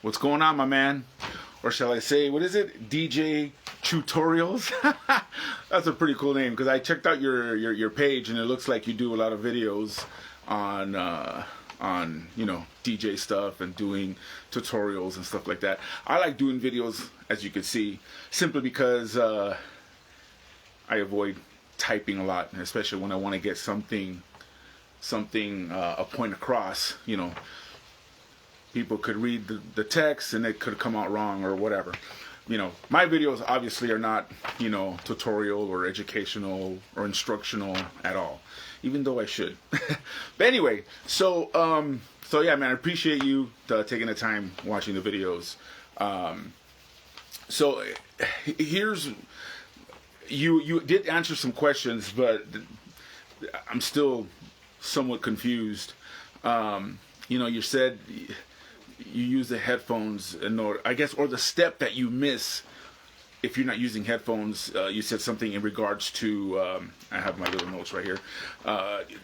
What's going on, my man? Or shall I say, what is it? DJ Tutorials? That's a pretty cool name, because I checked out your page and it looks like you do a lot of videos on DJ stuff and doing tutorials and stuff like that. I like doing videos, as you can see, simply because I avoid typing a lot, especially when I want to get something a point across. People could read the text and it could come out wrong or whatever. My videos obviously are not tutorial or educational or instructional at all, even though I should. But anyway, so yeah, man, I appreciate you taking the time watching the videos. So here's, you did answer some questions, but I'm still somewhat confused. You said you use the headphones in order, I guess, or the step that you miss if you're not using headphones. You said something in regards to, I have my little notes right here,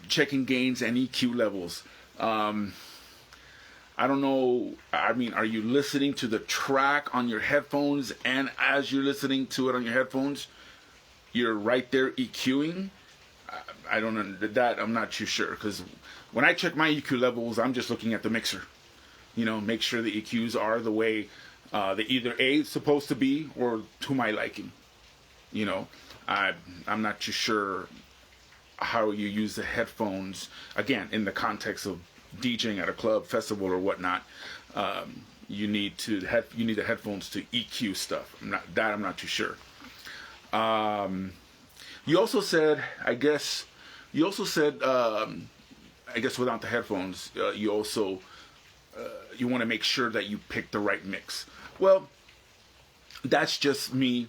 checking gains and EQ levels. I don't know, I mean, are you listening to the track on your headphones, and as you're listening to it on your headphones, you're right there EQing? I don't know, that I'm not too sure, because when I check my EQ levels, I'm just looking at the mixer. Make sure the EQs are the way they either A, it's supposed to be, or to my liking. I'm not too sure how you use the headphones, again, in the context of DJing at a club, festival, or whatnot. You need the headphones to EQ stuff. I'm not too sure. You also said, I guess without the headphones, you also you want to make sure that you pick the right mix. Well, that's just me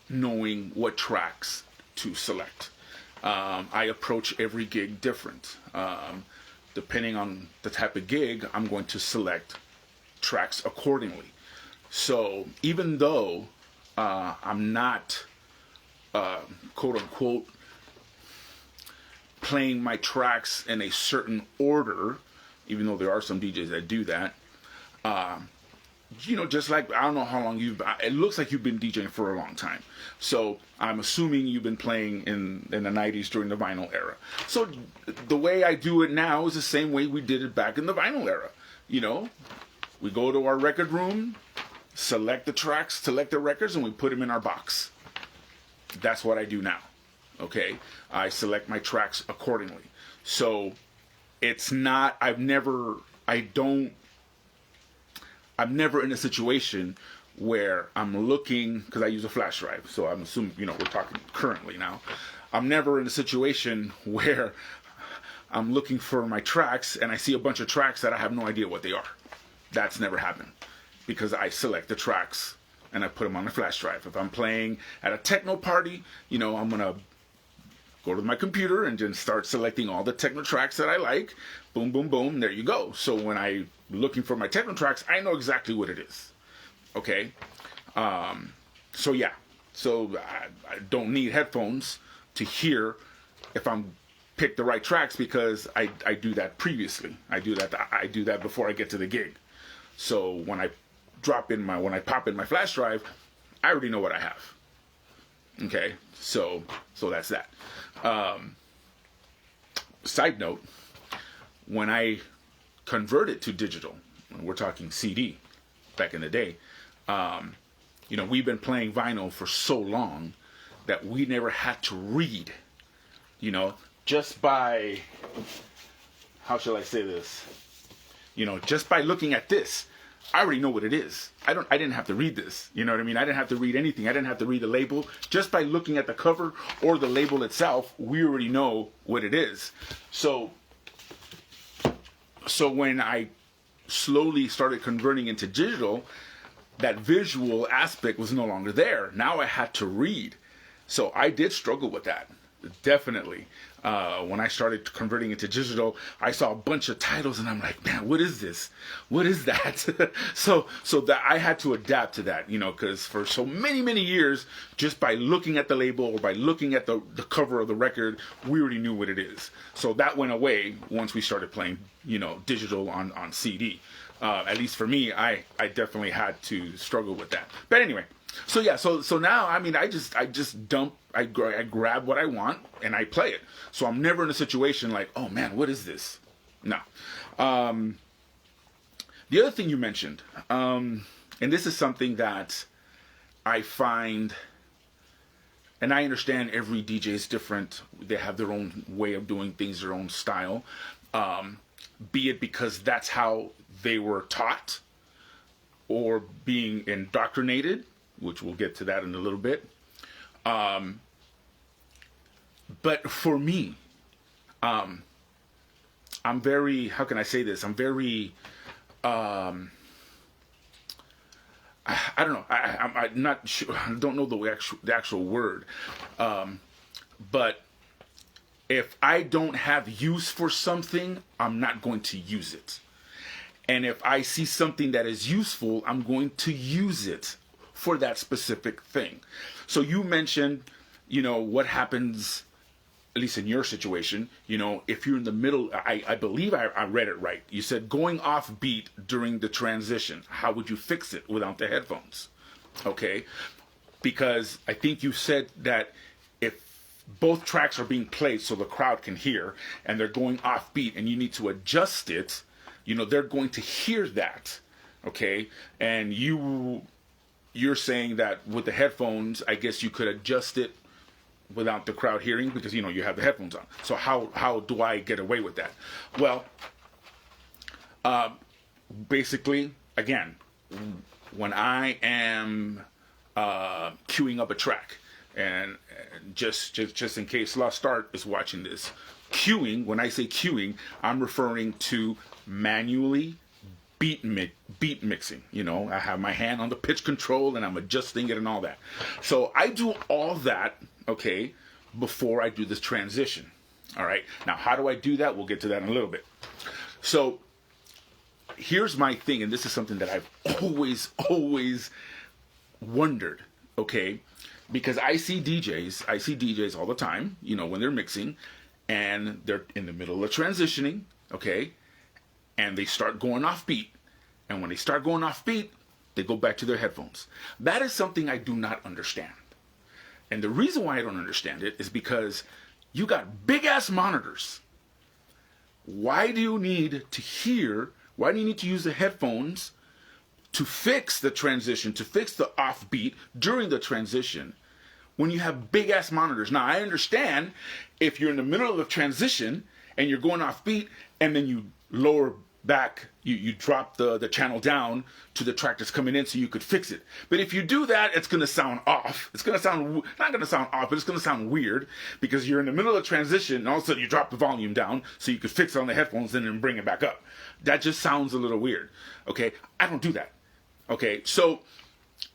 knowing what tracks to select. I approach every gig different. Depending on the type of gig, I'm going to select tracks accordingly. So even though I'm not quote unquote playing my tracks in a certain order, even though there are some DJs that do that, just like, I don't know how long it looks like you've been DJing for a long time. So I'm assuming you've been playing in the 90s during the vinyl era. So the way I do it now is the same way we did it back in the vinyl era. We go to our record room, select the tracks, select the records, and we put them in our box. That's what I do now. Okay? I select my tracks accordingly. So it's not, I'm never in a situation where I'm looking, because I use a flash drive, so I'm assuming, we're talking currently now. I'm never in a situation where I'm looking for my tracks and I see a bunch of tracks that I have no idea what they are. That's never happened, because I select the tracks and I put them on the flash drive. If I'm playing at a techno party, I'm going to go to my computer and then start selecting all the techno tracks that I like. Boom, boom, boom, there you go. So when I'm looking for my techno tracks, I know exactly what it is. Okay? So yeah. So I don't need headphones to hear if I'm picked the right tracks, because I do that previously. I do that before I get to the gig. So when I pop in my flash drive, I already know what I have. Okay? So that's that. Side note, when I converted to digital, we're talking CD back in the day, we've been playing vinyl for so long that we never had to read, just by, how shall I say this? Just by looking at this, I already know what it is. I didn't have to read this. You know what I mean? I didn't have to read anything. I didn't have to read the label. Just by looking at the cover or the label itself, we already know what it is. So when I slowly started converting into digital, that visual aspect was no longer there. Now I had to read. So I did struggle with that. definitely. When I started converting into digital, I saw a bunch of titles, and I'm like, man, what is this? What is that? so that I had to adapt to that, because for so many years, just by looking at the label or by looking at the cover of the record, we already knew what it is. So that went away once we started playing, digital on CD. At least for me, I definitely had to struggle with that. But anyway. So yeah, so now, I mean, I grab what I want and I play it. So I'm never in a situation like, oh man, what is this? No. The other thing you mentioned, and this is something that I find, and I understand every DJ is different. They have their own way of doing things, their own style. Be it because that's how they were taught or being indoctrinated, which we'll get to that in a little bit. But for me, I'm very, how can I say this? I'm very, I don't know. I'm not sure. I don't know the actual word. But if I don't have use for something, I'm not going to use it. And if I see something that is useful, I'm going to use it for that specific thing. So you mentioned, what happens, at least in your situation, if you're in the middle, I believe I read it right. You said going off beat during the transition. How would you fix it without the headphones? Okay. Because I think you said that if both tracks are being played so the crowd can hear and they're going off beat and you need to adjust it, they're going to hear that. Okay. And you're saying that with the headphones, I guess you could adjust it without the crowd hearing because, you have the headphones on. So how do I get away with that? Well, basically, again, when I am queuing up a track, and just in case Lost Art is watching this, queuing, when I say queuing, I'm referring to manually beat mixing. I have my hand on the pitch control and I'm adjusting it and all that. So I do all that, okay, before I do this transition. All right. Now, how do I do that? We'll get to that in a little bit. So here's my thing, and this is something that I've always wondered, okay, because I see DJs all the time, when they're mixing and they're in the middle of transitioning, okay, and they start going off beat. And when they start going off beat, they go back to their headphones. That is something I do not understand. And the reason why I don't understand it is because you got big ass monitors. Why do you need to use the headphones to fix the transition, to fix the off beat during the transition when you have big ass monitors? Now, I understand if you're in the middle of a transition and you're going off beat and then you lower back, you drop the channel down to the track that's coming in so you could fix it. But if you do that, it's going to sound off. It's going to sound, not going to sound off, but it's going to sound weird because you're in the middle of transition and all of a sudden you drop the volume down so you could fix it on the headphones and then bring it back up. That just sounds a little weird. Okay, I don't do that. Okay, so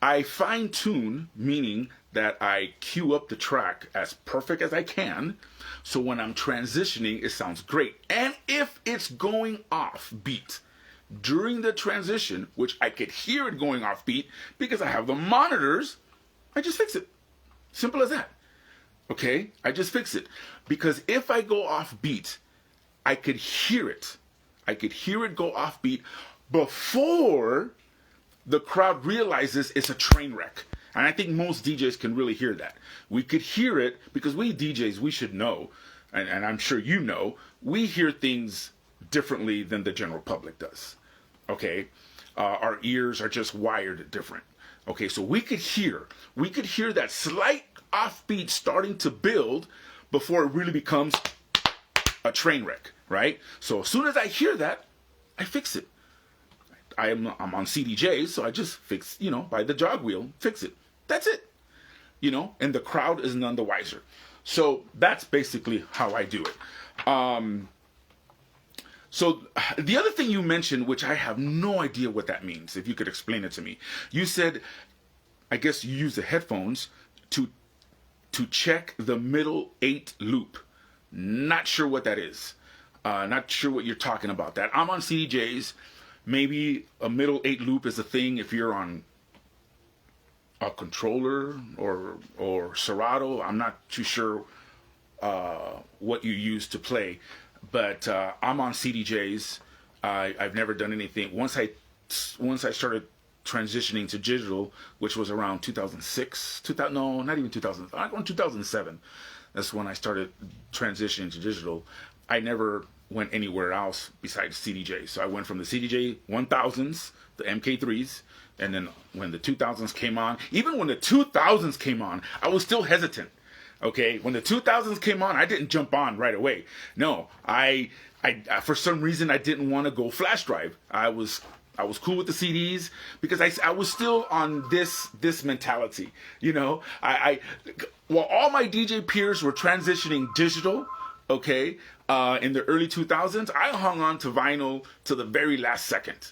I fine tune, meaning that I cue up the track as perfect as I can, so when I'm transitioning, it sounds great. And if it's going off beat during the transition, which I could hear it going off beat because I have the monitors, I just fix it. Simple as that. Okay, I just fix it. Because if I go off beat, I could hear it. I could hear it go off beat before the crowd realizes it's a train wreck. And I think most DJs can really hear that. We could hear it because we DJs, we should know, and I'm sure you know, we hear things differently than the general public does. Okay? Our ears are just wired different. Okay, so we could hear that slight offbeat starting to build before it really becomes a train wreck, right? So as soon as I hear that, I fix it. I'm on CDJ, so I just fix, by the jog wheel, fix it. That's it. And the crowd is none the wiser. So that's basically how I do it. So the other thing you mentioned, which I have no idea what that means, if you could explain it to me. You said, I guess you use the headphones to to check the middle 8 loop. Not sure what that is. Not sure what you're talking about. That I'm on CDJs. Maybe a middle 8 loop is a thing if you're on a controller or Serato. I'm not too sure what you use to play, but I'm on CDJs. I've never done anything. Once I started transitioning to digital, which was around 2006, no, not even 2000, around 2007. That's when I started transitioning to digital. I never went anywhere else besides CDJ. So I went from the CDJ 1000s, the MK3s, and then when the 2000s came on, even when the 2000s came on, I was still hesitant. Okay, when the 2000s came on, I didn't jump on right away. No, I for some reason I didn't want to go flash drive. I was cool with the CDs because I was still on this mentality. You know, while all my DJ peers were transitioning digital, okay, in the early 2000s, I hung on to vinyl to the very last second.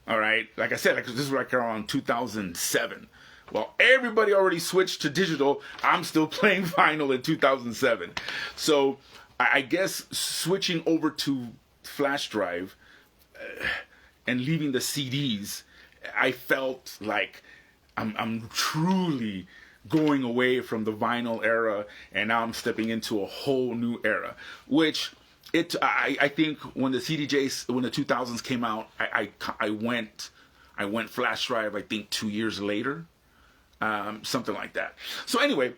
All right, like I said, this was like around 2007. Well, everybody already switched to digital. I'm still playing vinyl in 2007. So I guess switching over to flash drive and leaving the CDs, I felt like I'm truly going away from the vinyl era, and now I'm stepping into a whole new era. Which I think when the 2000s came out, I went flash drive. I think 2 years later. Something like that. So anyway,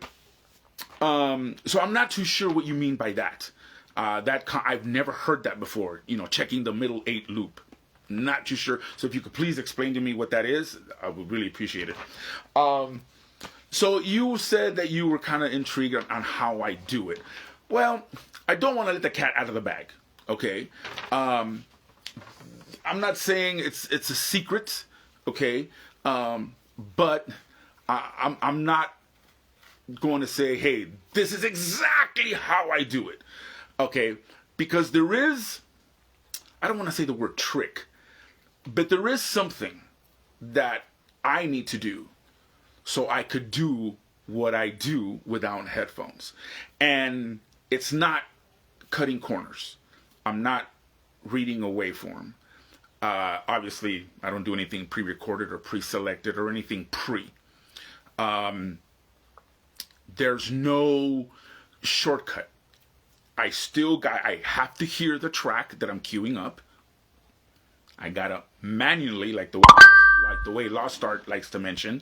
so I'm not too sure what you mean by that. I've never heard that before. You know, checking the middle 8 loop. Not too sure. So if you could please explain to me what that is, I would really appreciate it. So you said that you were kind of intrigued on how I do it. Well, I don't want to let the cat out of the bag. Okay. I'm not saying it's a secret. Okay. But I'm not going to say, hey, this is exactly how I do it. Okay, because there is, I don't want to say the word trick, but there is something that I need to do so I could do what I do without headphones. And it's not cutting corners. I'm not reading a waveform. Obviously, I don't do anything pre-recorded or pre-selected or anything pre. There's no shortcut. I have to hear the track that I'm queuing up. I gotta manually, like the way Lost Art likes to mention,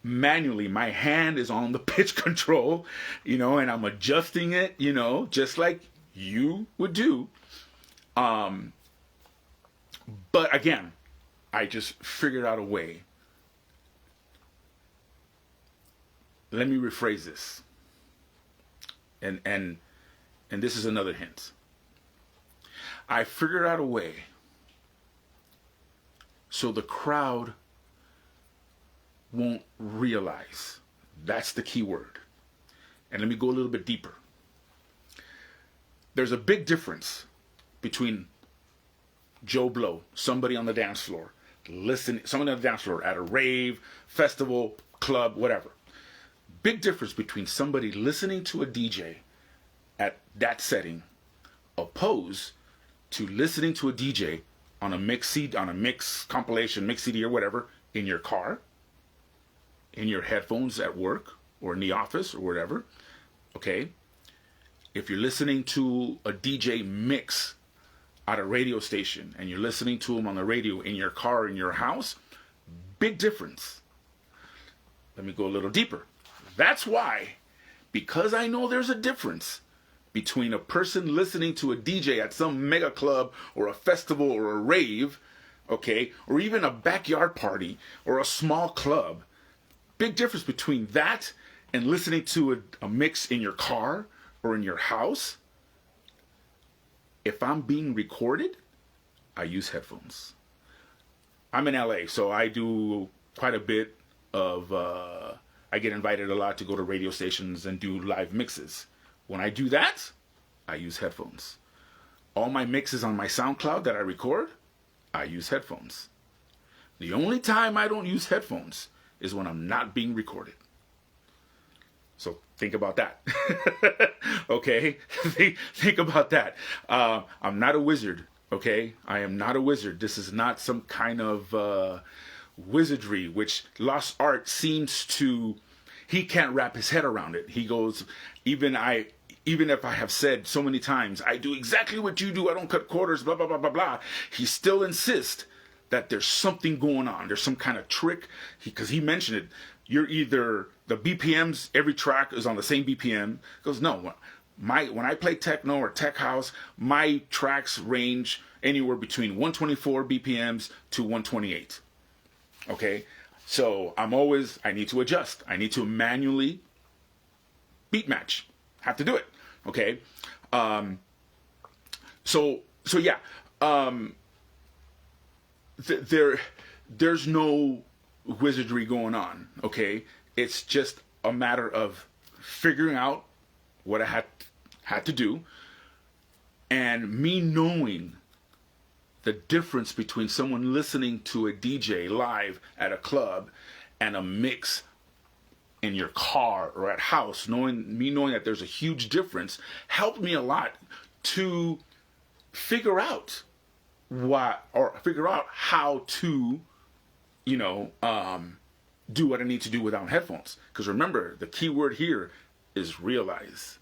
manually, my hand is on the pitch control, you know, and I'm adjusting it, you know, just like you would do. But again, I just figured out a way. Let me rephrase this. And this is another hint. I figured out a way so the crowd won't realize. That's the key word. And let me go a little bit deeper. There's a big difference between Joe Blow, somebody on the dance floor, somebody on the dance floor at a rave, festival, club, whatever. Big difference between somebody listening to a DJ at that setting opposed to listening to a DJ on a mix compilation, mix CD or whatever in your car, in your headphones at work or in the office or whatever. Okay? If you're listening to a DJ mix at a radio station and you're listening to them on the radio in your car, in your house, big difference. Let me go a little deeper. That's why, because I know there's a difference between a person listening to a DJ at some mega club or a festival or a rave, okay, or even a backyard party or a small club. Big difference between that and listening to a mix in your car or in your house. If I'm being recorded, I use headphones. I'm in LA, so I do quite a bit of, I get invited a lot to go to radio stations and do live mixes. When I do that, I use headphones. All my mixes on my SoundCloud that I record, I use headphones. The only time I don't use headphones is when I'm not being recorded. So think about that. Okay? Think about that. I'm not a wizard. Okay? I am not a wizard. This is not some kind of wizardry, which Lost Art seems to, he can't wrap his head around it. He goes, even if I have said so many times, I do exactly what you do, I don't cut quarters, blah, blah, blah, blah, blah, he still insists that there's something going on. There's some kind of trick, because he mentioned it. You're either, the BPMs, every track is on the same BPM. He goes, no, when I play techno or tech house, my tracks range anywhere between 124 BPMs to 128. Okay? So I need to adjust. I need to manually beat match. Have to do it. Okay? So yeah. There's no wizardry going on. Okay? It's just a matter of figuring out what I had to do, and me knowing the difference between someone listening to a DJ live at a club and a mix in your car or at house. Knowing that there's a huge difference helped me a lot to figure out how to, do what I need to do without headphones. Because remember, the key word here is realize.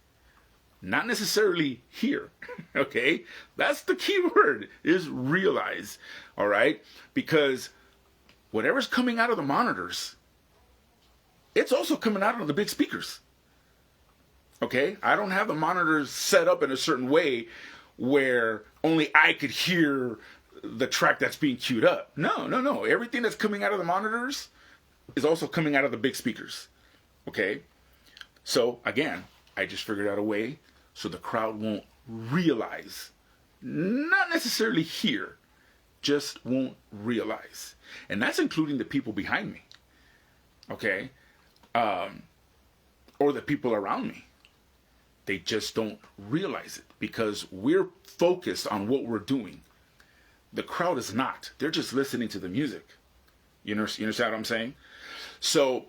Not necessarily hear. Okay? That's the key word, is realize. All right? Because whatever's coming out of the monitors, it's also coming out of the big speakers. Okay? I don't have the monitors set up in a certain way where only I could hear the track that's being queued up. No. Everything that's coming out of the monitors is also coming out of the big speakers. Okay? So, again, I just figured out a way so the crowd won't realize. Not necessarily hear, just won't realize. And that's including the people behind me. Okay? Or the people around me. They just don't realize it because we're focused on what we're doing. The crowd is not. They're just listening to the music. You understand what I'm saying? So,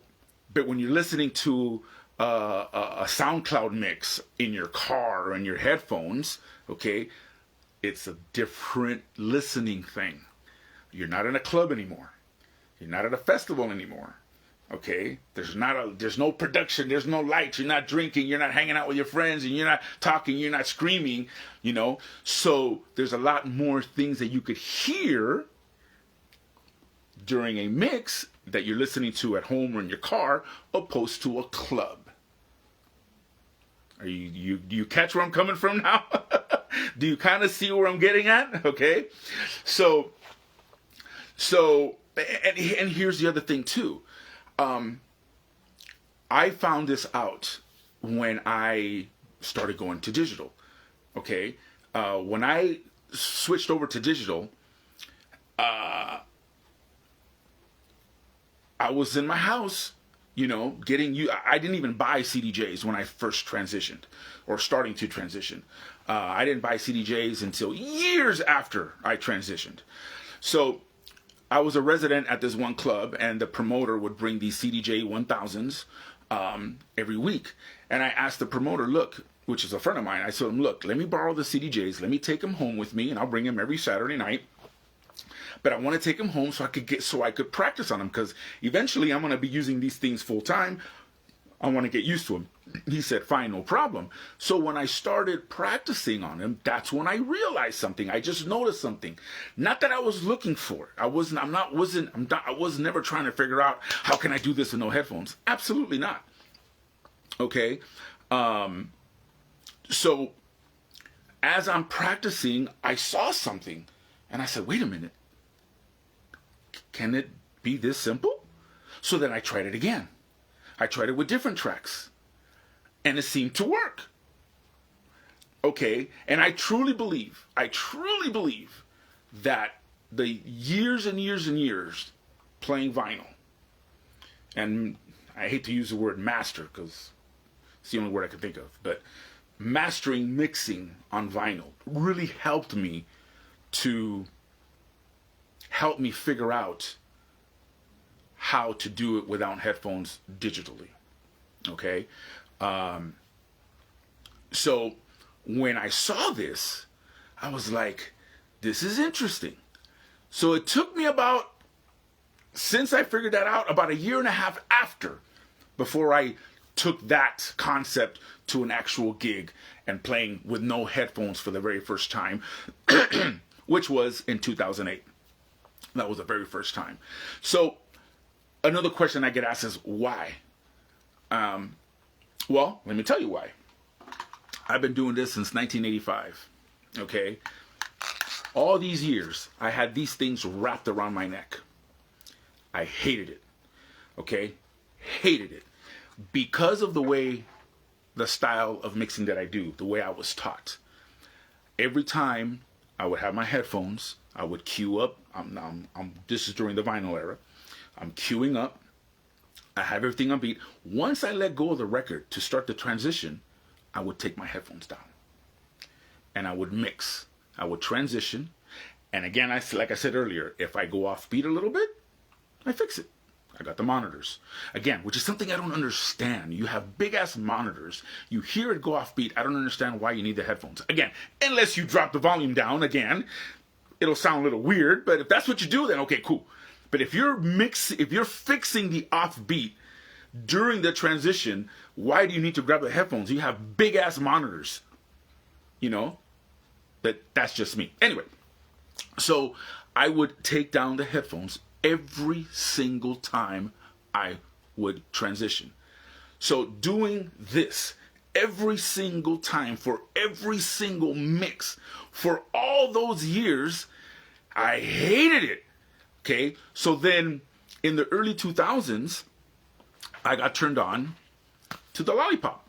but when you're listening to a SoundCloud mix in your car or in your headphones, okay, it's a different listening thing. You're not in a club anymore. You're not at a festival anymore. Okay, there's no production, there's no lights, you're not drinking, you're not hanging out with your friends, and you're not talking, you're not screaming, so there's a lot more things that you could hear during a mix that you're listening to at home or in your car, opposed to a club. Do you catch where I'm coming from now? Do you kind of see where I'm getting at? Okay, so and here's the other thing too. I found this out when I started going to digital. Okay, when I switched over to digital, I was in my house, I didn't even buy CDJs when I first transitioned or starting to transition. I didn't buy CDJs until years after I transitioned. So I was a resident at this one club, and the promoter would bring these CDJ 1000s every week. And I asked the promoter, look, which is a friend of mine, I told him, look, let me borrow the CDJs, let me take them home with me, and I'll bring them every Saturday night. But I want to take them home so I could practice on them, because eventually I'm going to be using these things full time. I want to get used to them. He said, fine, no problem. So when I started practicing on him, that's when I realized something. I just noticed something. Not that I was looking for it. I was never trying to figure out how can I do this with no headphones. Absolutely not. Okay. So as I'm practicing, I saw something and I said, wait a minute. Can it be this simple? So then I tried it again. I tried it with different tracks, and it seemed to work. Okay, and I truly believe that the years and years and years playing vinyl, and I hate to use the word master because it's the only word I can think of, but mastering mixing on vinyl really helped me figure out how to do it without headphones digitally. Okay. So when I saw this, I was like, this is interesting. So it took me about, since I figured that out, about a year and a half after, before I took that concept to an actual gig and playing with no headphones for the very first time, which was in 2008. That was the very first time. So another question I get asked is why? Well, let me tell you why. I've been doing this since 1985. Okay? All these years, I had these things wrapped around my neck. I hated it. Okay? Hated it. Because of the way, the style of mixing that I do, the way I was taught. Every time I would have my headphones, I would cue up. This is during the vinyl era. I'm queuing up. I have everything on beat. Once I let go of the record to start the transition, I would take my headphones down. And I would mix. I would transition. And again, like I said earlier, if I go off beat a little bit, I fix it. I got the monitors. Again, which is something I don't understand. You have big ass monitors. You hear it go off beat. I don't understand why you need the headphones. Again, unless you drop the volume down, again, it'll sound a little weird. But if that's what you do, then okay, cool. But if you're fixing the off beat during the transition, why do you need to grab the headphones? You have big ass monitors. You know? That's just me. Anyway, so I would take down the headphones every single time I would transition. So doing this every single time for every single mix for all those years, I hated it. Okay, so then in the early 2000s, I got turned on to the lollipop.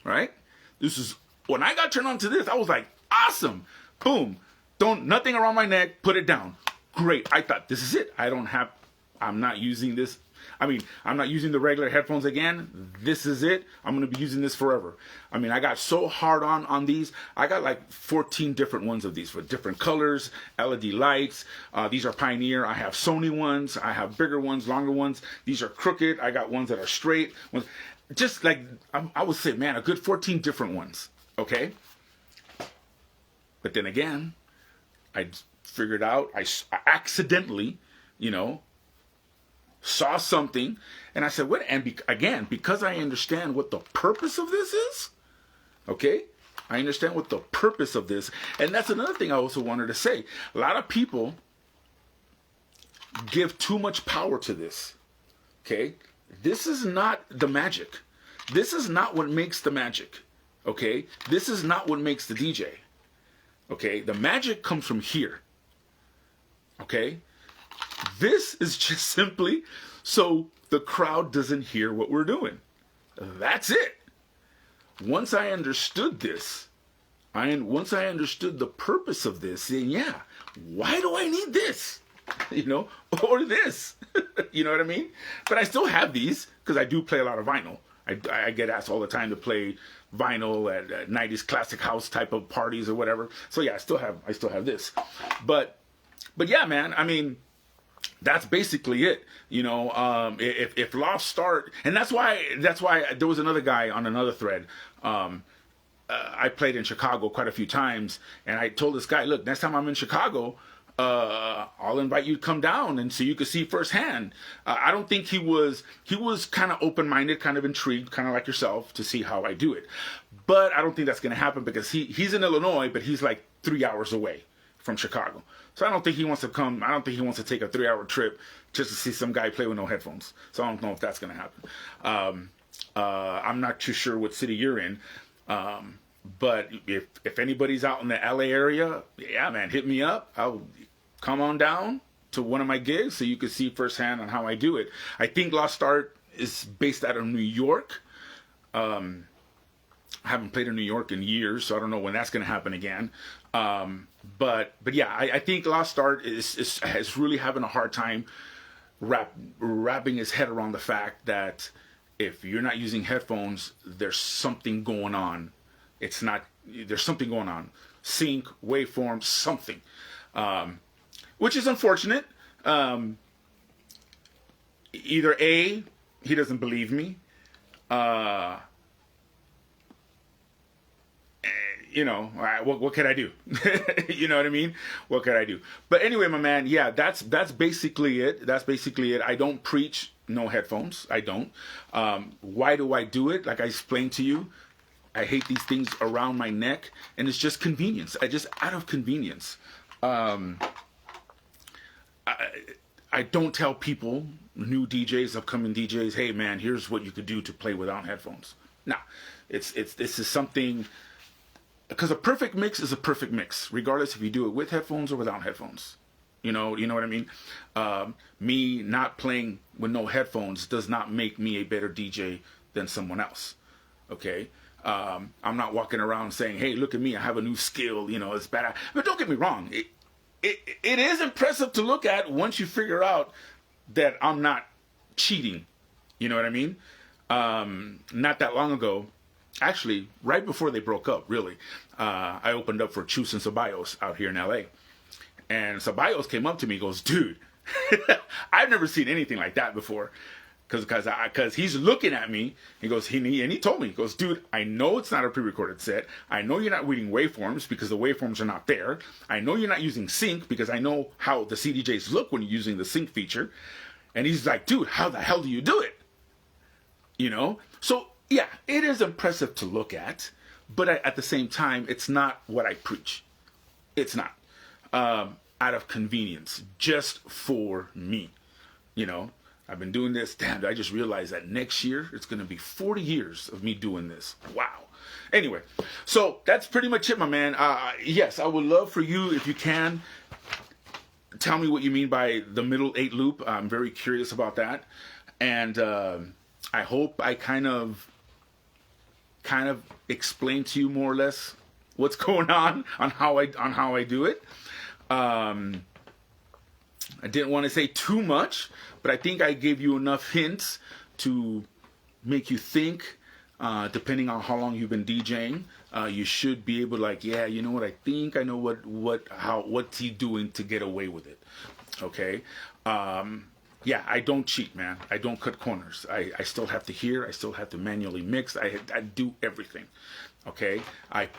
Right? This is when I got turned on to this, I was like, awesome. Boom. Nothing around my neck, put it down. Great. I thought, this is it. I'm not using this. I'm not using the regular headphones again. This is it. I'm going to be using this forever. I got so hard on these. I got like 14 different ones of these for different colors, LED lights. These are Pioneer. I have Sony ones. I have bigger ones, longer ones. These are crooked. I got ones that are straight. Just like, I would say, man, a good 14 different ones. Okay? But then again, I figured out, I accidentally, saw something, and I said, what? And again, because I understand what the purpose of this is, okay? I understand what the purpose of this, and that's another thing I also wanted to say. A lot of people give too much power to this, okay? This is not the magic. This is not what makes the magic, okay? This is not what makes the DJ, okay? The magic comes from here. Okay? This is just simply so the crowd doesn't hear what we're doing. That's it. Once I understood this, once I understood the purpose of this, then yeah, why do I need this? Or this? You know what I mean? But I still have these because I do play a lot of vinyl. I get asked all the time to play vinyl at 90s classic house type of parties or whatever. So yeah, I still have this. But yeah, man, that's basically it. If Lost Start, and that's why there was another guy on another thread. I played in Chicago quite a few times, and I told this guy, look, next time I'm in Chicago, I'll invite you to come down and so you can see firsthand. I don't think he was kind of open-minded, kind of intrigued, kind of like yourself, to see how I do it. But I don't think that's going to happen because he's in Illinois, but he's like 3 hours away from Chicago. So I don't think he wants to come. I don't think he wants to take a 3-hour trip just to see some guy play with no headphones. So I don't know if that's going to happen. I'm not too sure what city you're in. But if anybody's out in the LA area, yeah, man, hit me up. I'll come on down to one of my gigs so you can see firsthand on how I do it. I think Lost Start is based out of New York. I haven't played in New York in years, so I don't know when that's going to happen again. But yeah, I think Lost Start is really having a hard time wrapping his head around the fact that if you're not using headphones, there's something going on. There's something going on. Sync, waveform, something. Which is unfortunate. Either A, he doesn't believe me. uh, you know, what can I do? You know what I mean? What can I do? But anyway, my man, yeah, that's basically it. That's basically it. I don't preach no headphones. I don't. Why do I do it? Like I explained to you, I hate these things around my neck, and it's just convenience. Out of convenience. I don't tell people, new DJs, upcoming DJs, hey man, here's what you could do to play without headphones. No, this is something, because a perfect mix is a perfect mix, regardless if you do it with headphones or without headphones. You know what I mean? Me not playing with no headphones does not make me a better DJ than someone else. Okay? I'm not walking around saying, hey, look at me, I have a new skill, you know, it's bad. But don't get me wrong, it is impressive to look at once you figure out that I'm not cheating. You know what I mean? Not that long ago, actually, right before they broke up, really, I opened up for Chus and Ceballos out here in LA. And Ceballos came up to me and goes, dude, I've never seen anything like that before. Because he's looking at me, he goes, and he told me, he goes, dude, I know it's not a pre-recorded set. I know you're not reading waveforms because the waveforms are not there. I know you're not using sync because I know how the CDJs look when you're using the sync feature. And he's like, dude, how the hell do you do it? You know? So, yeah, it is impressive to look at, but at the same time, it's not what I preach. It's not. Out of convenience, just for me, you know? I've been doing this. Damn, I just realized that next year, it's going to be 40 years of me doing this. Wow. Anyway, so that's pretty much it, my man. Yes, I would love for you, if you can, tell me what you mean by the middle 8 loop. I'm very curious about that. And I hope I kind of explain to you more or less what's going on how I do it. I didn't want to say too much, but I think I gave you enough hints to make you think, depending on how long you've been DJing. You should be able to, like, yeah, you know what, I think I know what's he doing to get away with it. Okay? Yeah, I don't cheat, man. I don't cut corners. I still have to hear. I still have to manually mix. I do everything. Okay? I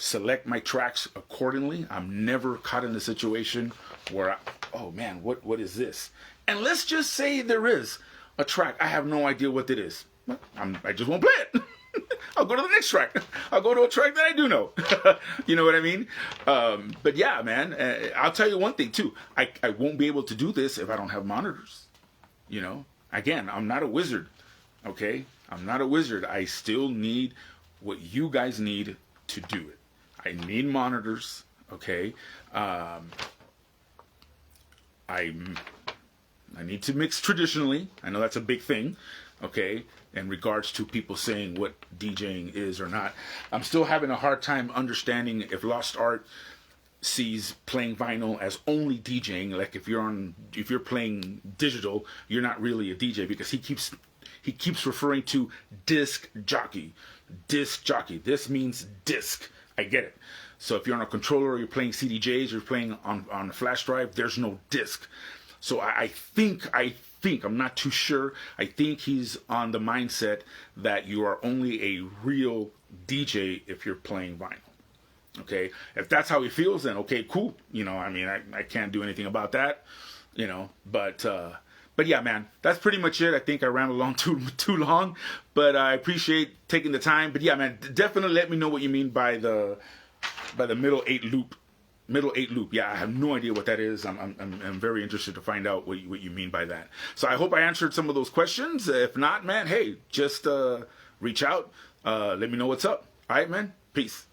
select my tracks accordingly. I'm never caught in a situation where, oh man, what is this? And let's just say there is a track. I have no idea what it is. I just won't play it. I'll go to the next track. I'll go to a track that I do know. You know what I mean? But yeah, man, I'll tell you one thing too. I won't be able to do this if I don't have monitors. You know, again, I'm not a wizard. Okay? I'm not a wizard. I still need what you guys need to do it. I need monitors. Okay? I need to mix traditionally. I know that's a big thing. Okay? In regards to people saying what DJing is or not. I'm still having a hard time understanding if Lost Art sees playing vinyl as only DJing. Like if you're playing digital, you're not really a DJ, because he keeps referring to disc jockey. Disc jockey. This means disc. I get it. So if you're on a controller or you're playing CDJs, you're playing on a flash drive, there's no disc. So I think, I'm not too sure, I think he's on the mindset that you are only a real DJ if you're playing vinyl. Okay? If that's how he feels, then okay, cool. You know, I mean, I can't do anything about that, you know, but yeah, man, that's pretty much it. I think I ran along too long, but I appreciate taking the time. But yeah, man, definitely let me know what you mean by the middle 8 loop. Middle 8 loop. Yeah, I have no idea what that is. I'm very interested to find out what you mean by that. So I hope I answered some of those questions. If not, man, hey, just reach out. Let me know what's up. All right, man. Peace.